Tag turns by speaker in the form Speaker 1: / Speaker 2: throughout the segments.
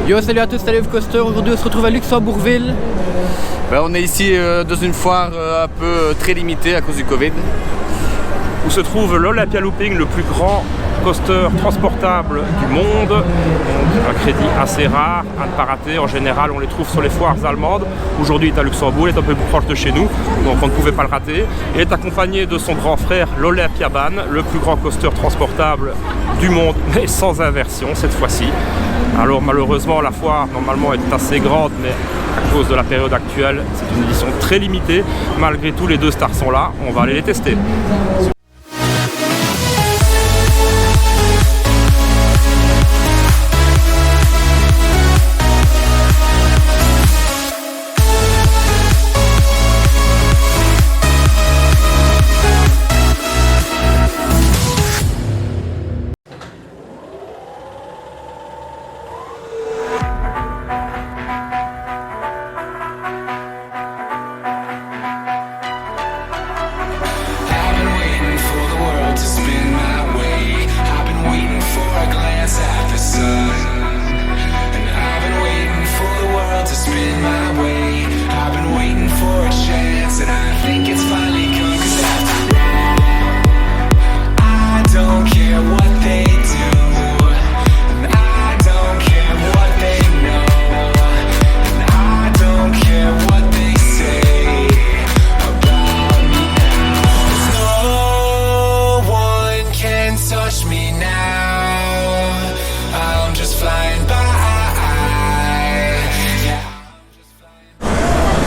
Speaker 1: Yo, salut à tous, salut Coaster. Aujourd'hui on se retrouve à Luxembourgville.
Speaker 2: On est ici dans une foire un peu très limitée à cause du Covid.
Speaker 3: Où se trouve l'Olympia Looping, le plus grand coaster transportable du monde. Donc, un crédit assez rare, à ne pas rater. En général, on les trouve sur les foires allemandes. Aujourd'hui, il est à Luxembourg, il est un peu plus proche de chez nous, donc on ne pouvait pas le rater. Il est accompagné de son grand frère, l'Olympiabahn, le plus grand coaster transportable du monde, mais sans inversion cette fois-ci. Alors malheureusement, la foire normalement est assez grande, mais à cause de la période actuelle, c'est une édition très limitée. Malgré tout, les deux stars sont là, on va aller les tester.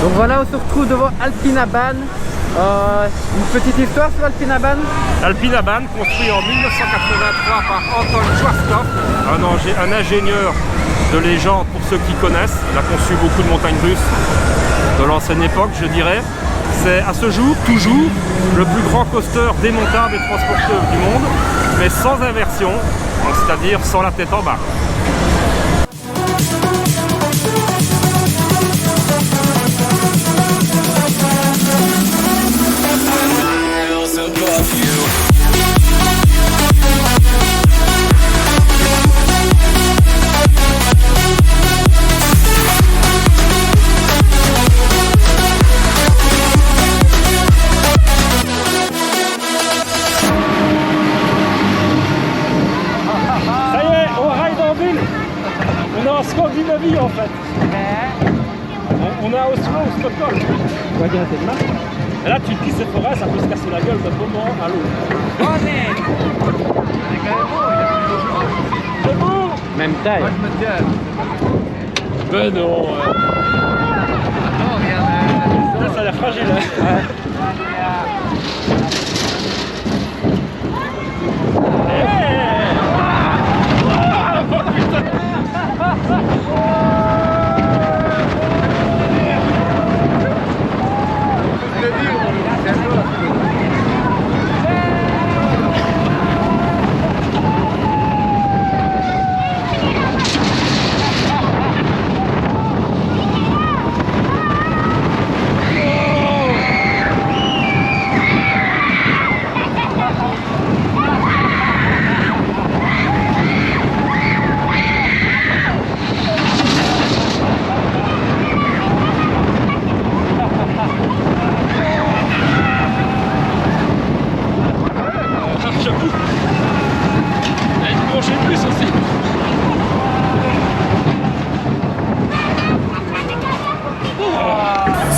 Speaker 1: Donc voilà, on se retrouve devant Alpinabahn. Une petite histoire sur Alpinabahn.
Speaker 3: Alpinabahn, construit en 1983 par Anton Schwarzkopf, un ingénieur de légende pour ceux qui connaissent. Il a conçu beaucoup de montagnes russes de l'ancienne époque, je dirais. C'est à ce jour, toujours, le plus grand coaster démontable et transporteur du monde, mais sans inversion, c'est-à-dire sans la tête en bas. Scandinavie en fait. On est à Oslo ou Stockholm. Et là tu te dis cette forêt, ça peut se casser la gueule d'un moment à l'autre. C'est beau.
Speaker 1: Même taille.
Speaker 3: Ben non. Ça a l'air fragile. Hein.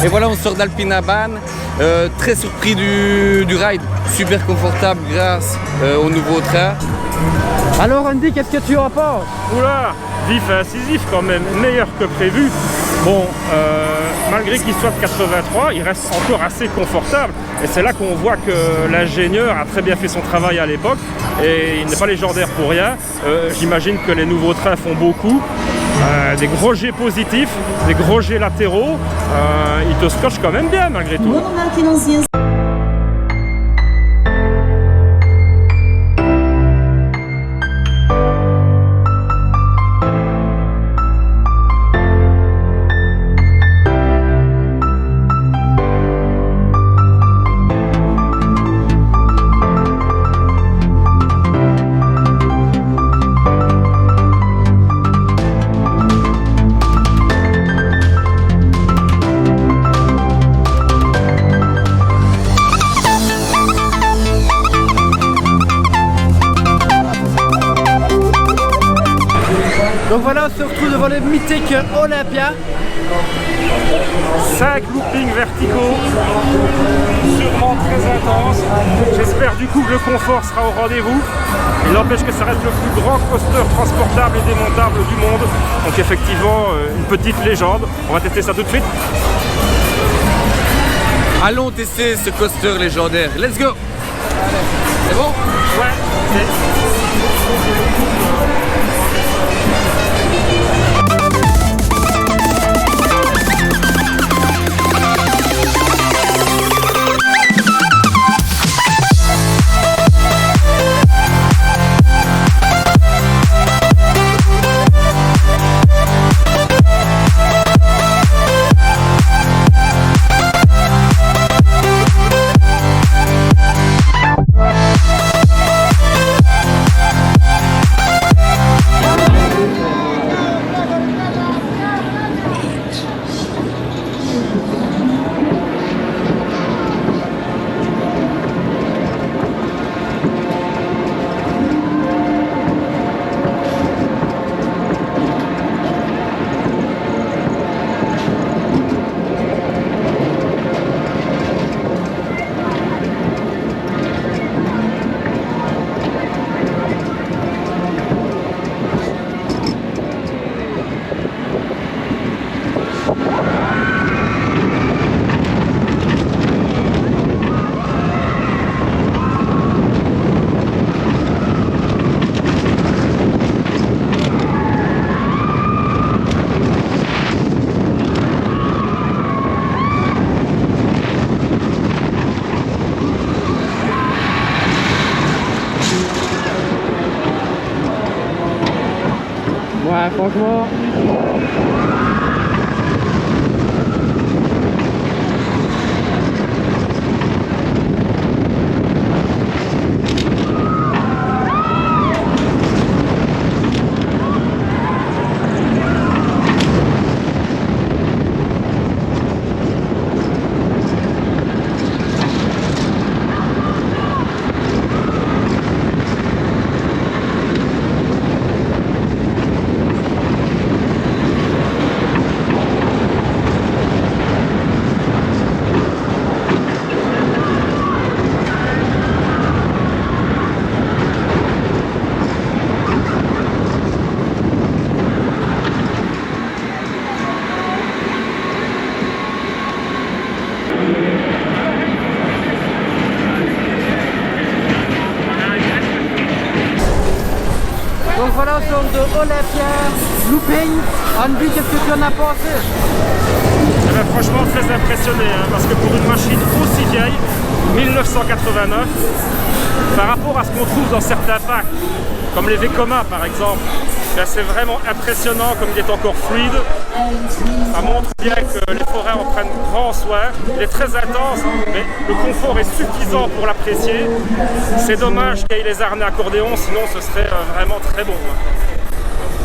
Speaker 2: Et voilà, on sort d'Alpinabahn, très surpris du ride, super confortable grâce au nouveau train.
Speaker 1: Alors Andy, qu'est-ce que tu en penses?
Speaker 3: Oula, vif et incisif quand même, meilleur que prévu. Bon, malgré qu'il soit de 83, il reste encore assez confortable. Et c'est là qu'on voit que l'ingénieur a très bien fait son travail à l'époque. Et il n'est pas légendaire pour rien. J'imagine que les nouveaux trains font beaucoup. Des gros jets positifs, des gros jets latéraux. Il te scotche quand même bien malgré tout.
Speaker 1: Donc voilà, on se retrouve devant le mythique Olympia.
Speaker 3: 5 loopings verticaux, sûrement très intenses. J'espère du coup que le confort sera au rendez-vous. Il n'empêche que ça reste le plus grand coaster transportable et démontable du monde. Donc effectivement, une petite légende. On va tester ça tout de suite.
Speaker 2: Allons tester ce coaster légendaire. Let's go. C'est bon?
Speaker 3: Ouais,
Speaker 1: Ouais, franchement. Donc voilà, on sort de Olympia, looping. Andy, qu'est-ce que tu en as pensé?
Speaker 3: Eh ben, franchement très impressionné, hein, parce que pour une machine aussi vieille, 1989, par rapport à ce qu'on trouve dans certains packs, comme les Vekoma par exemple, c'est vraiment impressionnant comme il est encore fluide. Ça montre bien que les forêts en prennent grand soin. Il est très intense, mais le confort est suffisant pour l'apprécier. C'est dommage qu'il y ait les harnais accordéons, sinon ce serait vraiment très bon.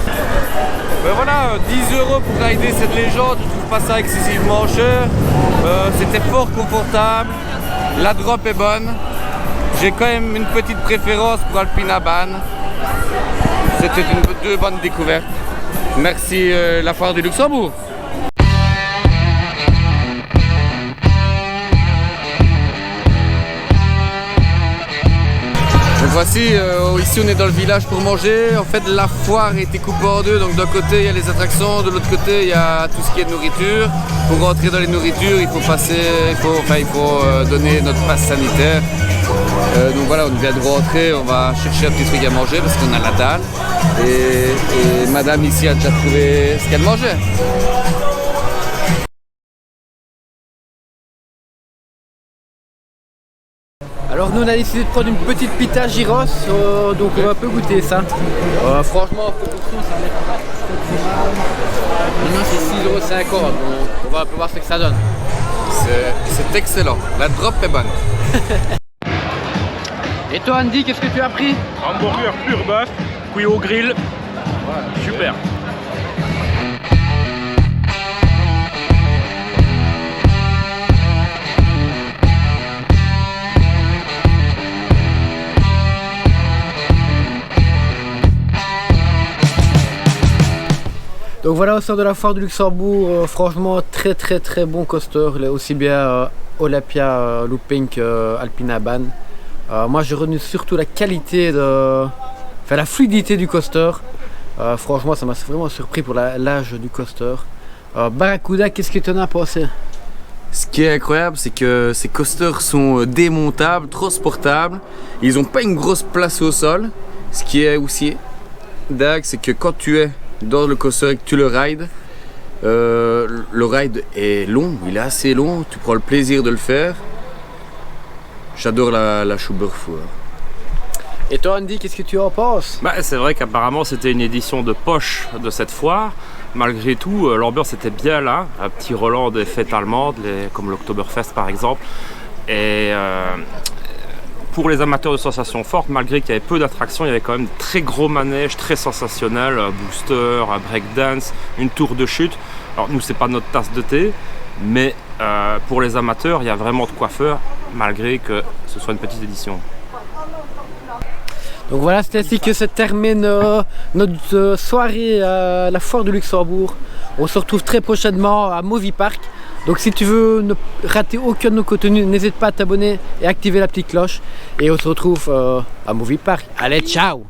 Speaker 2: Ben voilà, 10 € pour rider cette légende, je trouve pas ça excessivement cher. C'était fort confortable, la drop est bonne. J'ai quand même une petite préférence pour Alpina Bahn. C'était deux bonnes découvertes. Merci la foire du Luxembourg. Donc voici, ici on est dans le village pour manger. En fait la foire a été coupée en deux, donc d'un côté il y a les attractions, de l'autre côté il y a tout ce qui est de nourriture. Pour rentrer dans les nourritures il faut donner notre passe sanitaire. Donc voilà, on vient de rentrer, on va chercher un petit truc à manger parce qu'on a la dalle. Et madame ici a déjà trouvé ce qu'elle mangeait.
Speaker 1: Alors nous on a décidé de prendre une petite pita gyros, donc on va un peu goûter ça. Franchement en proportion ça n'est pas. Maintenant c'est 6,50 €, donc on va un peu voir ce que ça donne.
Speaker 2: C'est excellent, la drop est bonne.
Speaker 1: Et toi Andy, qu'est-ce que tu as pris?
Speaker 3: Hamburger pur bœuf, cuit au grill. Super.
Speaker 1: Donc voilà, au sein de la foire du Luxembourg, franchement très bon coaster, aussi bien Olympia Looping qu'Alpina Bahn. Moi j'ai retenu surtout la qualité la fluidité du coaster. Franchement ça m'a vraiment surpris pour l'âge du coaster. Barracuda, qu'est-ce que tu en as pensé?
Speaker 2: Ce qui est incroyable, c'est que ces coasters sont démontables, transportables. Ils n'ont pas une grosse place au sol. Ce qui est aussi dingue, c'est que quand tu es dans le coaster et que tu le rides, le ride est long, il est assez long, tu prends le plaisir de le faire. J'adore la Schuberfour.
Speaker 1: Et toi Andy, qu'est-ce que tu en penses?
Speaker 3: C'est vrai qu'apparemment c'était une édition de poche de cette foire. Malgré tout, l'ambiance était bien là, un petit Roland des fêtes allemandes, comme l'Oktoberfest par exemple. Et pour les amateurs de sensations fortes, malgré qu'il y avait peu d'attractions, il y avait quand même de très gros manèges, très sensationnels, un booster, un breakdance, une tour de chute. Alors nous, c'est pas notre tasse de thé, mais pour les amateurs, il y a vraiment de quoi faire, malgré que ce soit une petite édition.
Speaker 1: Donc voilà, c'est ainsi que se termine notre soirée à la foire du Luxembourg. On se retrouve très prochainement à Movie Park. Donc si tu veux ne rater aucun de nos contenus, n'hésite pas à t'abonner et activer la petite cloche. Et on se retrouve à Movie Park. Allez, ciao!